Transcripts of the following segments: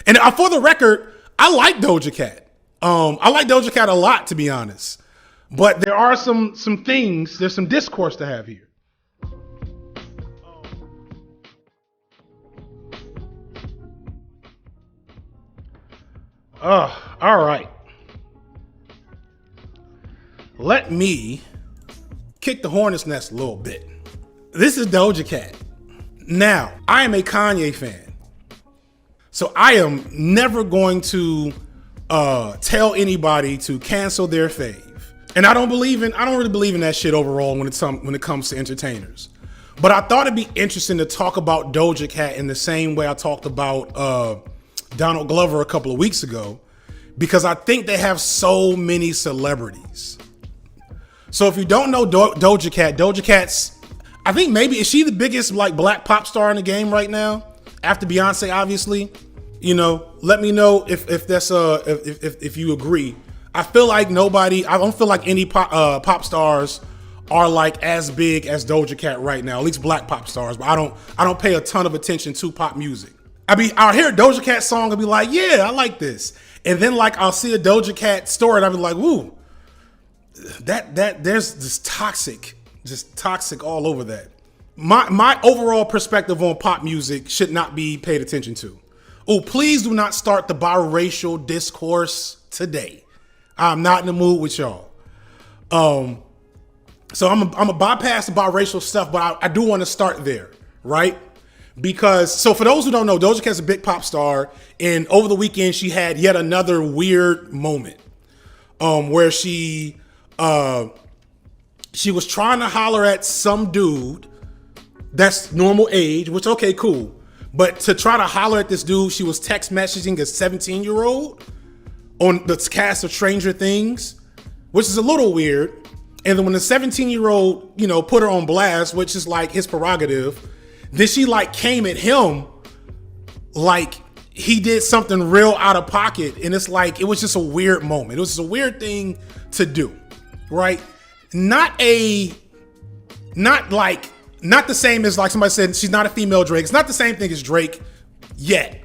And for the record, I like Doja Cat. I like Doja Cat a lot, to be honest. But there are some things, there's some discourse to have here. All right. Let me kick the hornet's nest a little bit. This is Doja Cat. Now, I am a Kanye fan. So I am never going to tell anybody to cancel their fave. And I don't really believe in that shit overall when it comes to entertainers. But I thought it'd be interesting to talk about Doja Cat in the same way I talked about Donald Glover a couple of weeks ago, because I think they have so many celebrities. So if you don't know Doja Cat's, I think maybe, is she the biggest like black pop star in the game right now? After Beyonce, obviously. You know, let me know if that's if you agree. I feel like I don't feel like any pop stars are like as big as Doja Cat right now, at least black pop stars, but I don't pay a ton of attention to pop music. I'll hear a Doja Cat song and be like, yeah, I like this. And then like I'll see a Doja Cat story and I'll be like, woo, that there's this toxic all over that. My overall perspective on pop music should not be paid attention to. Oh, please do not start the biracial discourse today. I'm not in the mood with y'all. So I'm a bypass the biracial stuff, but I do want to start there, right? Because, so for those who don't know, Doja Cat's a big pop star, and over the weekend she had yet another weird moment, where she was trying to holler at some dude that's normal age, which okay, cool. But to try to holler at this dude, she was text messaging a 17-year-old on the cast of Stranger Things, which is a little weird. And then when the 17-year-old, put her on blast, which is like his prerogative, then she like came at him like he did something real out of pocket. And it's like, it was just a weird moment. It was just a weird thing to do, right? Not the same as like somebody said, she's not a female Drake. It's not the same thing as Drake yet.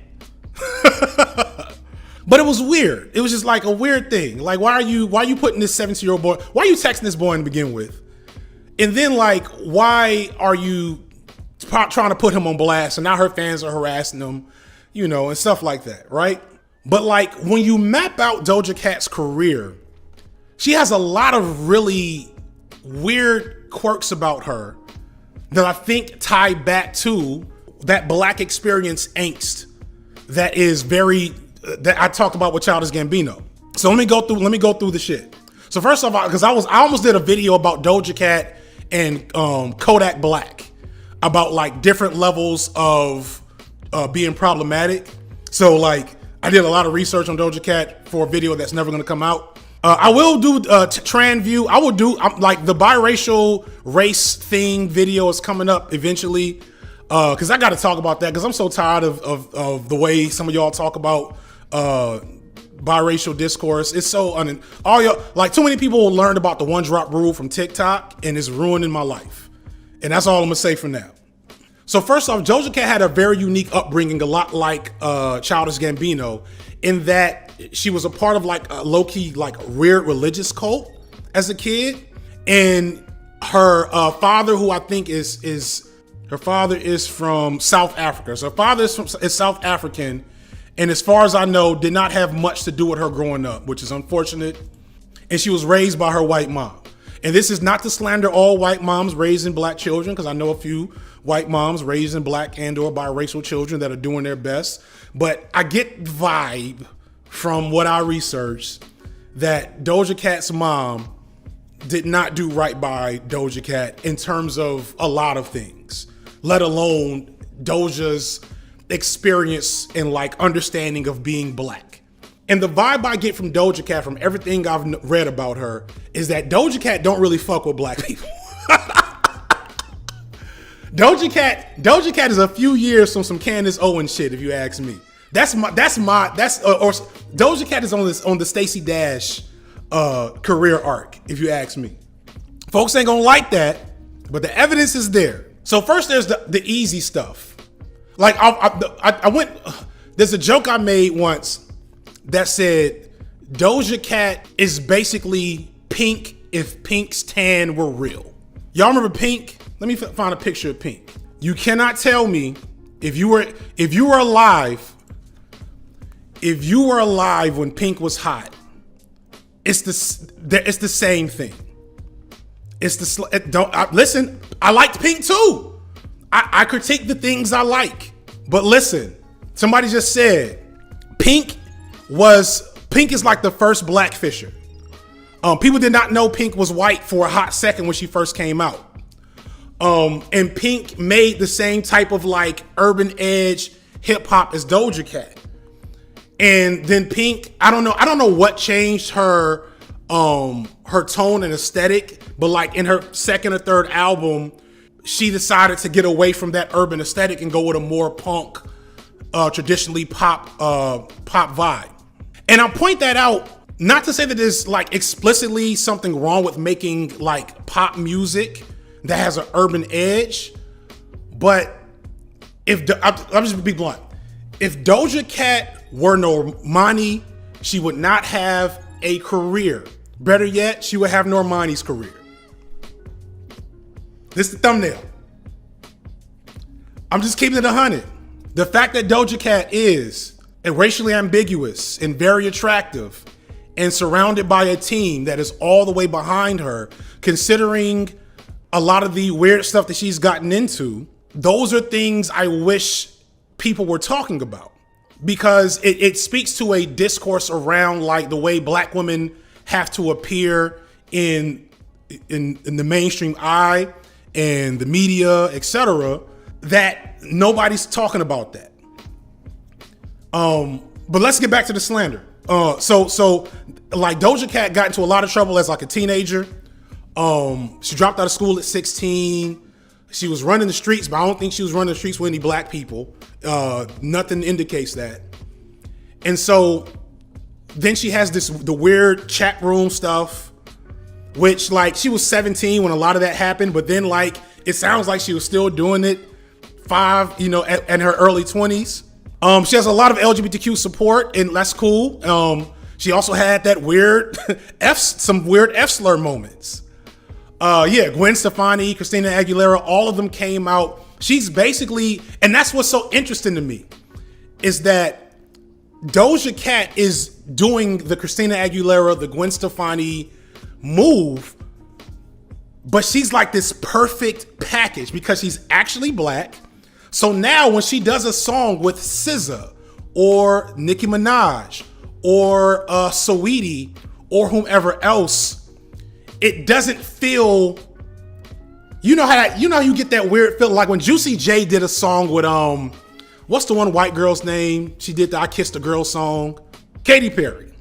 But it was weird. It was just like a weird thing. Like, why are you putting this 17-year-old boy, why are you texting this boy to begin with? And then like, why are you trying to put him on blast? And now her fans are harassing him, and stuff like that, right? But like, when you map out Doja Cat's career, she has a lot of really weird quirks about her that I think tie back to that black experience angst that is that I talked about with Childish Gambino. So let me go through the shit. So first off, because I almost did a video about Doja Cat and Kodak Black, about like different levels of being problematic. So like, I did a lot of research on Doja Cat for a video that's never gonna come out. I will do Tran View. I will do like the biracial race thing video is coming up eventually. Cause I got to talk about that, cause I'm so tired of the way some of y'all talk about biracial discourse. It's so all y'all, like, too many people learned about the one drop rule from TikTok, and it's ruining my life. And that's all I'm gonna say for now. So first off, Doja Cat had a very unique upbringing, a lot like Childish Gambino, in that she was a part of like a low-key like weird religious cult as a kid. And her father, who I think is her father is from South Africa. So her father is South African, and as far as I know, did not have much to do with her growing up, which is unfortunate. And she was raised by her white mom. And this is not to slander all white moms raising black children, because I know a few white moms raising black and or biracial children that are doing their best. But I get the vibe from what I researched that Doja Cat's mom did not do right by Doja Cat in terms of a lot of things, let alone Doja's experience and like understanding of being black. And the vibe I get from Doja Cat, from everything I've read about her, is that Doja Cat don't really fuck with black people. Doja Cat is a few years from some Candace Owens shit, if you ask me. Doja Cat is on the Stacey Dash career arc, if you ask me. Folks ain't gonna like that, but the evidence is there. So first there's the easy stuff. Like There's a joke I made once that said Doja Cat is basically Pink if Pink's tan were real. Y'all remember Pink? Let me find a picture of Pink. You cannot tell me if you were alive when Pink was hot. It's the same thing. Listen, I liked Pink too. I critique the things I like. But listen, somebody just said Pink is like the first black Fisher. People did not know Pink was white for a hot second when she first came out. And Pink made the same type of like urban edge hip hop as Doja Cat. And then Pink, I don't know what changed her tone and aesthetic, but like in her second or third album, she decided to get away from that urban aesthetic and go with a more punk, traditionally pop vibe. And I point that out not to say that there's like explicitly something wrong with making like pop music that has an urban edge, but I'm just be blunt. If Doja Cat were Normani, she would not have a career. Better yet, she would have Normani's career. This is the thumbnail. I'm just keeping it 100. The fact that Doja Cat is racially ambiguous and very attractive and surrounded by a team that is all the way behind her, considering a lot of the weird stuff that she's gotten into, those are things I wish people were talking about, because it speaks to a discourse around like the way black women have to appear in the mainstream eye and the media, etc., that nobody's talking about that. But let's get back to the slander. So like Doja Cat got into a lot of trouble as like a teenager. She dropped out of school at 16. She was running the streets, but I don't think she was running the streets with any black people. Nothing indicates that. And so then she has the weird chat room stuff, which like she was 17 when a lot of that happened, but then like it sounds like she was still doing it in her early 20s. She has a lot of LGBTQ support, and that's cool. She also had that weird some weird F slur moments. Gwen Stefani, Christina Aguilera, all of them came out. She's basically, and that's what's so interesting to me, is that Doja Cat is doing the Christina Aguilera, the Gwen Stefani move, but she's like this perfect package because she's actually black. So now when she does a song with SZA or Nicki Minaj or Saweetie or whomever else, it doesn't feel, you know how you get that weird feeling like when Juicy J did a song with what's the one white girl's name? She did the I Kissed a Girl song. Katy Perry.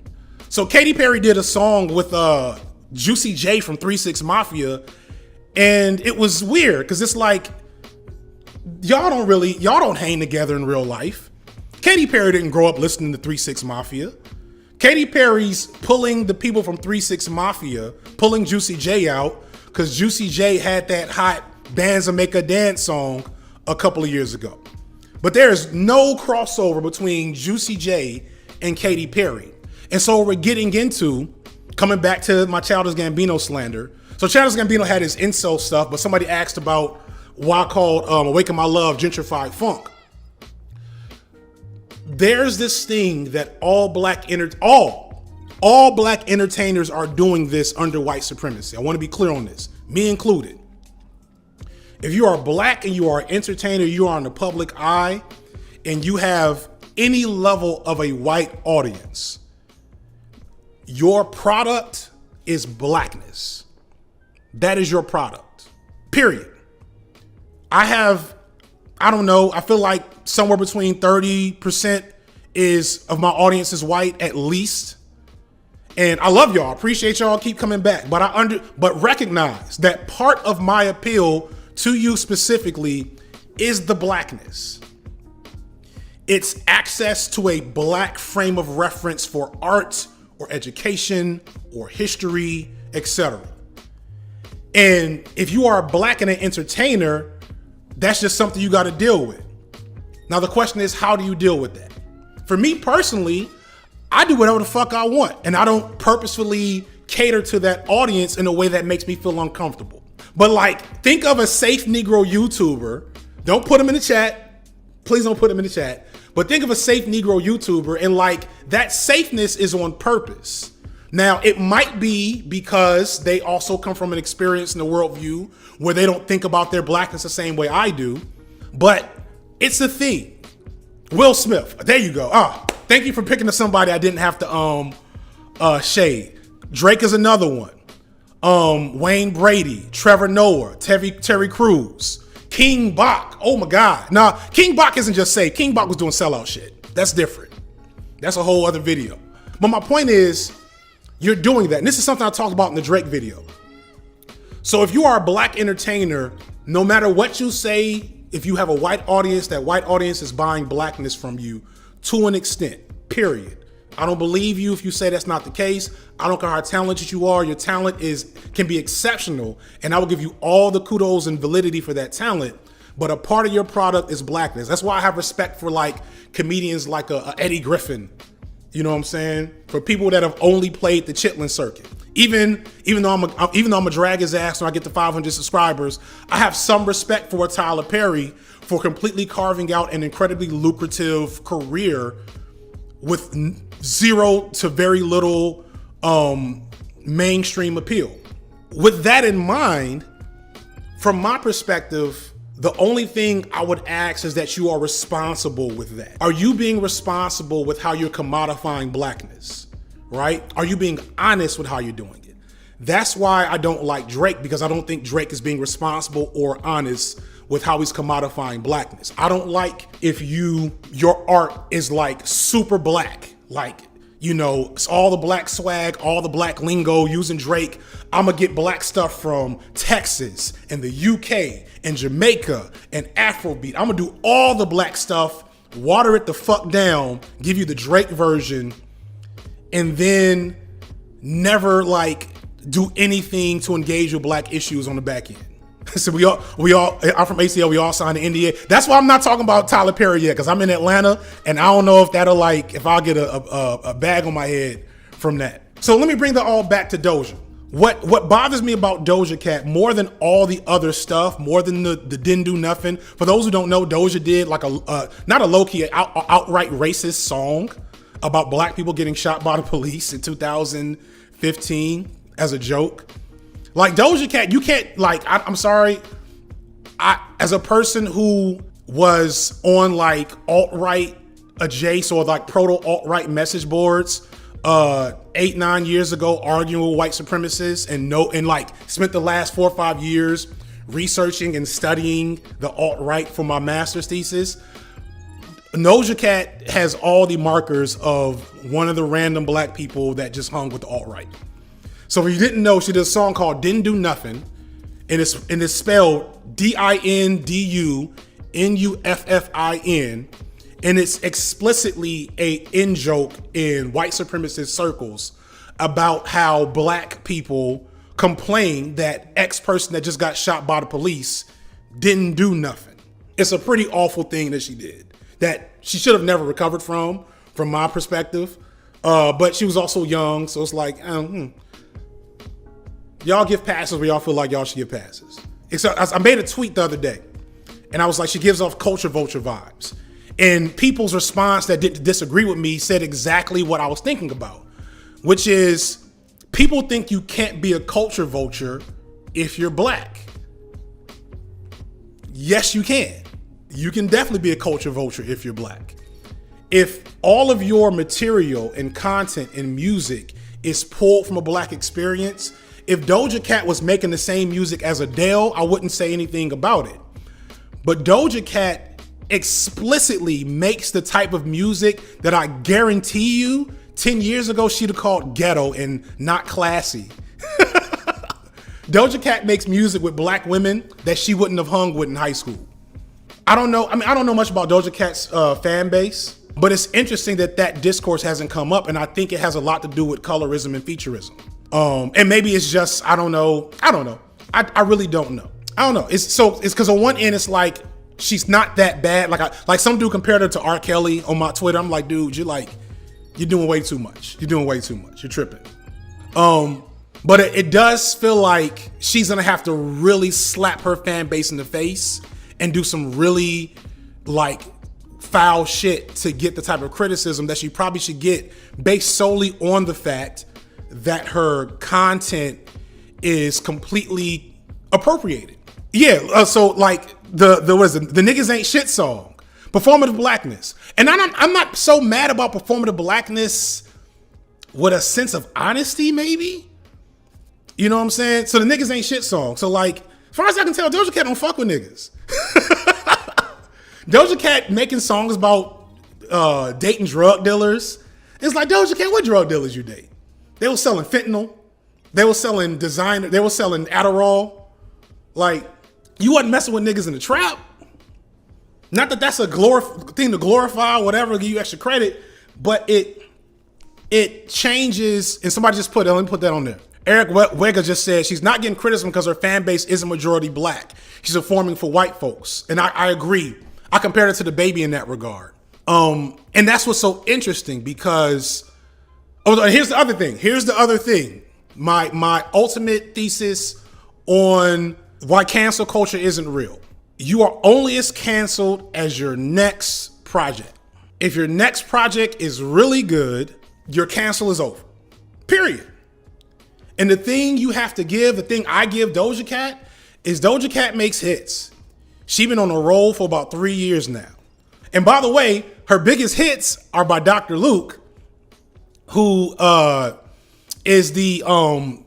So Katy Perry did a song with Juicy J from 3 6 Mafia, and it was weird because it's like y'all don't hang together in real life. Katy Perry didn't grow up listening to 3 6 Mafia. Katy Perry's pulling the people from 3 6 Mafia, pulling Juicy J out because Juicy J had that hot Bands That Make a Dance song a couple of years ago. But there is no crossover between Juicy J and Katy Perry. And so we're getting into, coming back to my Childish Gambino slander. So Childish Gambino had his incel stuff, but somebody asked about why I called Awaken My Love gentrified funk. There's this thing that all black entertainers are doing this under white supremacy. I want to be clear on this, me included. If you are black and you are an entertainer, you are in the public eye, and you have any level of a white audience, your product is blackness. That is your product, period. I feel like somewhere between 30% of my audience is white at least. And I love y'all, appreciate y'all, keep coming back. But recognize that part of my appeal to you specifically is the blackness. It's access to a black frame of reference for art or education or history, etc. And if you are black and an entertainer, that's just something you got to deal with. Now the question is, how do you deal with that? For me personally, I do whatever the fuck I want, and I don't purposefully cater to that audience in a way that makes me feel uncomfortable. But like, think of a safe Negro YouTuber. Don't put him in the chat. Please don't put him in the chat. But think of a safe Negro YouTuber, and like, that safeness is on purpose. Now, it might be because they also come from an experience in the worldview where they don't think about their blackness the same way I do, but it's a thing. Will Smith, there you go. Thank you for picking to somebody I didn't have to shade. Drake is another one. Wayne Brady, Trevor Noah, Terry Crews, King Bach. Oh my God. Now, King Bach isn't just safe. King Bach was doing sellout shit. That's different. That's a whole other video. But my point is, you're doing that. And this is something I talked about in the Drake video. So if you are a black entertainer, no matter what you say, if you have a white audience, that white audience is buying blackness from you to an extent, period. I don't believe you if you say that's not the case. I don't care how talented you are. Your talent can be exceptional, and I will give you all the kudos and validity for that talent. But a part of your product is blackness. That's why I have respect for like comedians like a Eddie Griffin. You know what I'm saying? For people that have only played the Chitlin circuit. Even though I'm a drag his ass when I get to 500 subscribers, I have some respect for Tyler Perry for completely carving out an incredibly lucrative career with zero to very little mainstream appeal. With that in mind, from my perspective, the only thing I would ask is that you are responsible with that. Are you being responsible with how you're commodifying blackness, right? Are you being honest with how you're doing it? That's why I don't like Drake, because I don't think Drake is being responsible or honest with how he's commodifying blackness. I don't like if your art is like super black, like, you know, it's all the black swag, all the black lingo using Drake. I'm gonna get black stuff from Texas and the UK and Jamaica and Afrobeat. I'm gonna do all the black stuff, water it the fuck down, give you the Drake version, and then never like do anything to engage with black issues on the back end. So we all, I'm from ACL, we all signed an NDA. That's why I'm not talking about Tyler Perry yet, because I'm in Atlanta and I don't know if that'll like, if I'll get a bag on my head from that. So let me bring that all back to Doja. What bothers me about Doja Cat more than all the other stuff, more than the didn't do nothing. For those who don't know, Doja did like not a low-key, outright racist song about black people getting shot by the police in 2015 as a joke. Like Doja Cat, you can't like, I'm sorry. As a person who was on like alt-right adjacent or like proto-alt-right message boards 8-9 years ago, arguing with white supremacists and like spent the last 4 or 5 years researching and studying the alt-right for my master's thesis. Doja Cat has all the markers of one of the random black people that just hung with the alt-right. So if you didn't know, she did a song called Didn't Do Nothing, and it's spelled DINDUNUFFIN, and it's explicitly a in-joke in white supremacist circles about how black people complain that X person that just got shot by the police didn't do nothing. It's a pretty awful thing that she did, that she should have never recovered from my perspective. But she was also young, so it's like, y'all give passes where y'all feel like y'all should give passes. Except I made a tweet the other day, and I was like, she gives off culture vulture vibes. And people's response that didn't disagree with me said exactly what I was thinking about, which is people think you can't be a culture vulture if you're black. Yes, you can. You can definitely be a culture vulture if you're black. If all of your material and content and music is pulled from a black experience, if Doja Cat was making the same music as Adele, I wouldn't say anything about it. But Doja Cat explicitly makes the type of music that I guarantee you 10 years ago she'd have called ghetto and not classy. Doja Cat makes music with black women that she wouldn't have hung with in high school. I don't know much about Doja Cat's fan base, but it's interesting that discourse hasn't come up, and I think it has a lot to do with colorism and featureism. And maybe it's just, I don't know. I really don't know. I don't know. It's because on one end, it's like, she's not that bad. Like some dude compared her to R. Kelly on my Twitter. I'm like, dude, you're doing way too much. You're doing way too much. You're tripping. But it does feel like she's gonna have to really slap her fan base in the face and do some really like foul shit to get the type of criticism that she probably should get based solely on the fact that her content is completely appropriated. Yeah, so like the niggas ain't shit song, performative blackness. And I'm not so mad about performative blackness with a sense of honesty, maybe. You know what I'm saying? So the niggas ain't shit song. So like, as far as I can tell, Doja Cat don't fuck with niggas. Doja Cat making songs about dating drug dealers. It's like, Doja Cat, what drug dealers you date? They were selling fentanyl. They were selling designer. They were selling Adderall. Like, you wasn't messing with niggas in the trap. Not that that's a thing to glorify, or whatever, give you extra credit, but it changes. And somebody just let me put that on there. Eric Wega just said she's not getting criticism because her fan base isn't majority black. She's performing for white folks. And I agree. I compared it to the baby in that regard. And that's what's so interesting because, here's the other thing. My ultimate thesis on why cancel culture isn't real. You are only as canceled as your next project. If your next project is really good, your cancel is over. Period. And the thing you have to give, the thing I give Doja Cat, is Doja Cat makes hits. She's been on a roll for about 3 years now. And by the way, her biggest hits are by Dr. Luke, who is the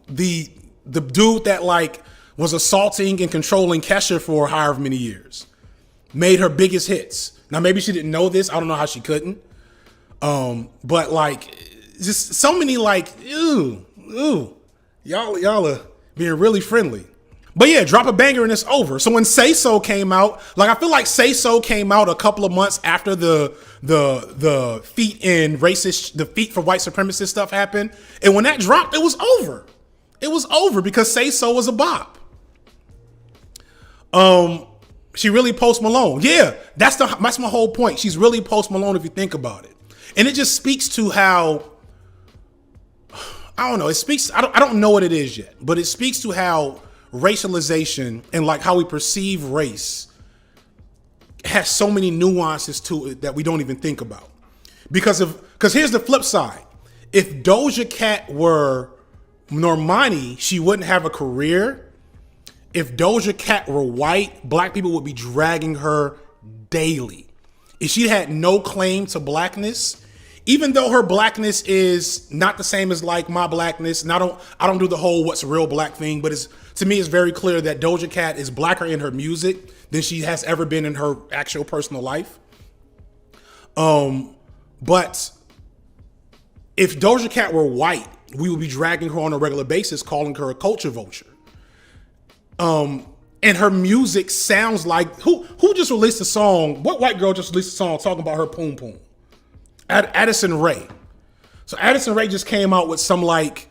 dude that like was assaulting and controlling Kesha for however many years. Made her biggest hits. Now maybe she didn't know this. I don't know how she couldn't. But like, just so many like, y'all are being really friendly. But yeah, drop a banger and it's over. So when Say So came out, like I feel like Say So came out a couple of months after the feet for white supremacist stuff happened. And when that dropped, it was over. It was over because Say So was a bop. She really Post Malone. Yeah, that's my whole point. She's really Post Malone if you think about it. And it just speaks to how, I don't know, I don't know what it is yet, but it speaks to how racialization and like how we perceive race has so many nuances to it that we don't even think about. Because here's the flip side. If Doja Cat were Normani, she wouldn't have a career. If Doja Cat were white, black people would be dragging her daily. If she had no claim to blackness, even though her blackness is not the same as like my blackness, and I don't do the whole what's real black thing, but to me it's very clear that Doja Cat is blacker in her music than she has ever been in her actual personal life. But if Doja Cat were white, we would be dragging her on a regular basis, calling her a culture vulture. And her music sounds like who just released a song? What white girl just released a song talking about her poom poom? Addison Rae. So Addison Rae just came out with some like,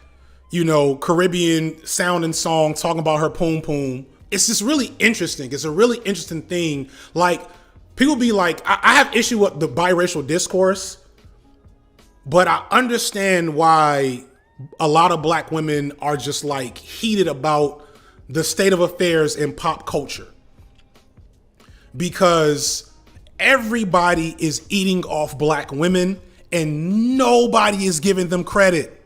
Caribbean sounding song talking about her poom poom. It's just really interesting. It's a really interesting thing. Like people be like, I have issue with the biracial discourse, but I understand why a lot of black women are just like heated about the state of affairs in pop culture. Because everybody is eating off black women and nobody is giving them credit.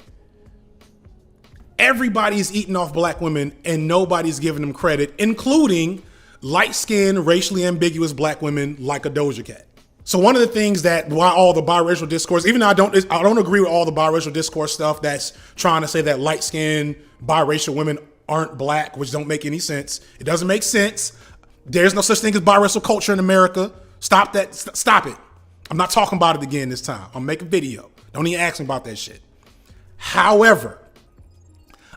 Everybody is eating off black women and nobody's giving them credit, including light-skinned, racially ambiguous black women like a Doja Cat. So one of the things that why all the biracial discourse, even though I don't agree with all the biracial discourse stuff that's trying to say that light-skinned biracial women aren't black, which don't make any sense. It doesn't make sense. There's no such thing as biracial culture in America. Stop that. Stop it. I'm not talking about it again this time. I'll make a video. Don't even ask me about that shit. However,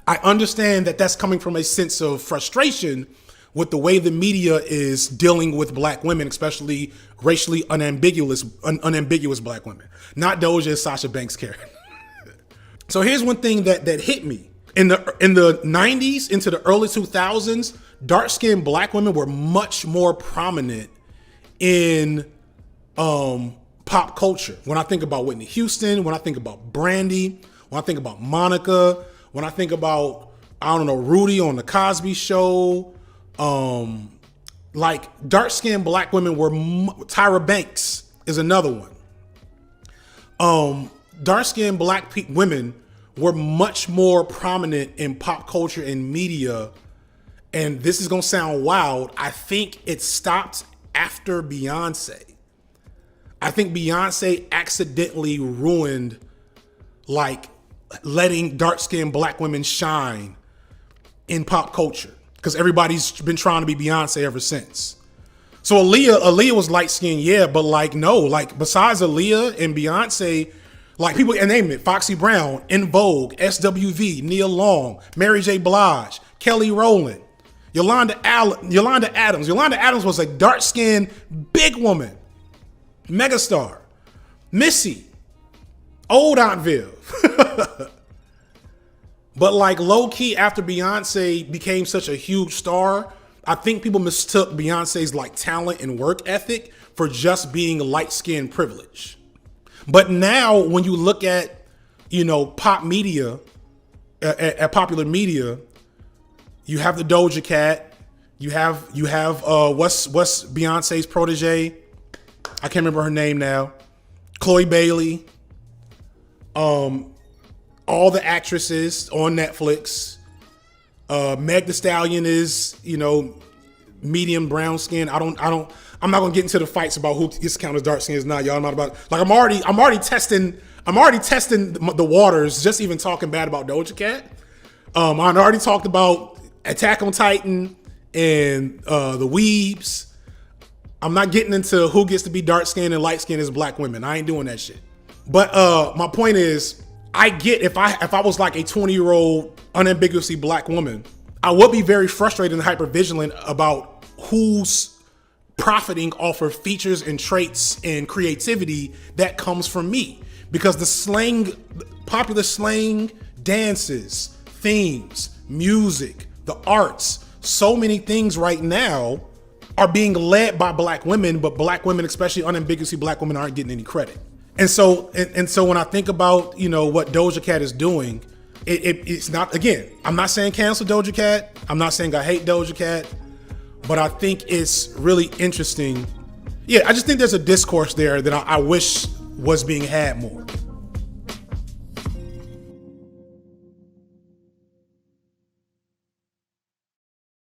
I understand that that's coming from a sense of frustration with the way the media is dealing with black women, especially racially unambiguous black women. Not Doja, Sasha Banks' character. So here's one thing that hit me. In the 90s into the early 2000s, dark-skinned black women were much more prominent in pop culture. When I think about Whitney Houston, when I think about Brandy, when I think about Monica, when I think about, I don't know, Rudy on the Cosby Show, like dark-skinned black women were, Tyra Banks is another one. Dark-skinned black women were much more prominent in pop culture and media. And this is going to sound wild. I think it stopped after Beyonce. I think Beyonce accidentally ruined, like, letting dark-skinned black women shine in pop culture, because everybody's been trying to be Beyonce ever since. So Aaliyah was light-skinned, yeah, but like, no, like, besides Aaliyah and Beyonce, like, people, and name it, Foxy Brown, In Vogue, SWV, Nia Long, Mary J. Blige, Kelly Rowland, Yolanda Adams. Yolanda Adams was a dark-skinned, big woman, megastar. Missy, old Aunt Viv. But like, low-key, after Beyonce became such a huge star, I think people mistook Beyonce's like talent and work ethic for just being light-skinned privilege. But now when you look at, you know, pop media, at popular media, you have the Doja Cat, you have what's Beyonce's protege? I can't remember her name now. Chloe Bailey. All the actresses on Netflix. Meg Thee Stallion is, you know, medium brown skin. I'm not gonna get into the fights about who gets counted as dark skin is not. Y'all not about, like, I'm already testing the waters, just even talking bad about Doja Cat. I already talked about Attack on Titan and the Weebs. I'm not getting into who gets to be dark skinned and light skinned as black women. I ain't doing that shit. But my point is, I get, if I was like a 20-year-old unambiguously black woman, I would be very frustrated and hypervigilant about who's profiting off of features and traits and creativity that comes from me. Because the slang, popular slang, dances, themes, music, the arts, so many things right now are being led by black women, but black women, especially unambiguously black women, aren't getting any credit. And so when I think about, you know, what Doja Cat is doing, it's not, again, I'm not saying cancel Doja Cat. I'm not saying I hate Doja Cat, but I think it's really interesting. Yeah, I just think there's a discourse there that I wish was being had more.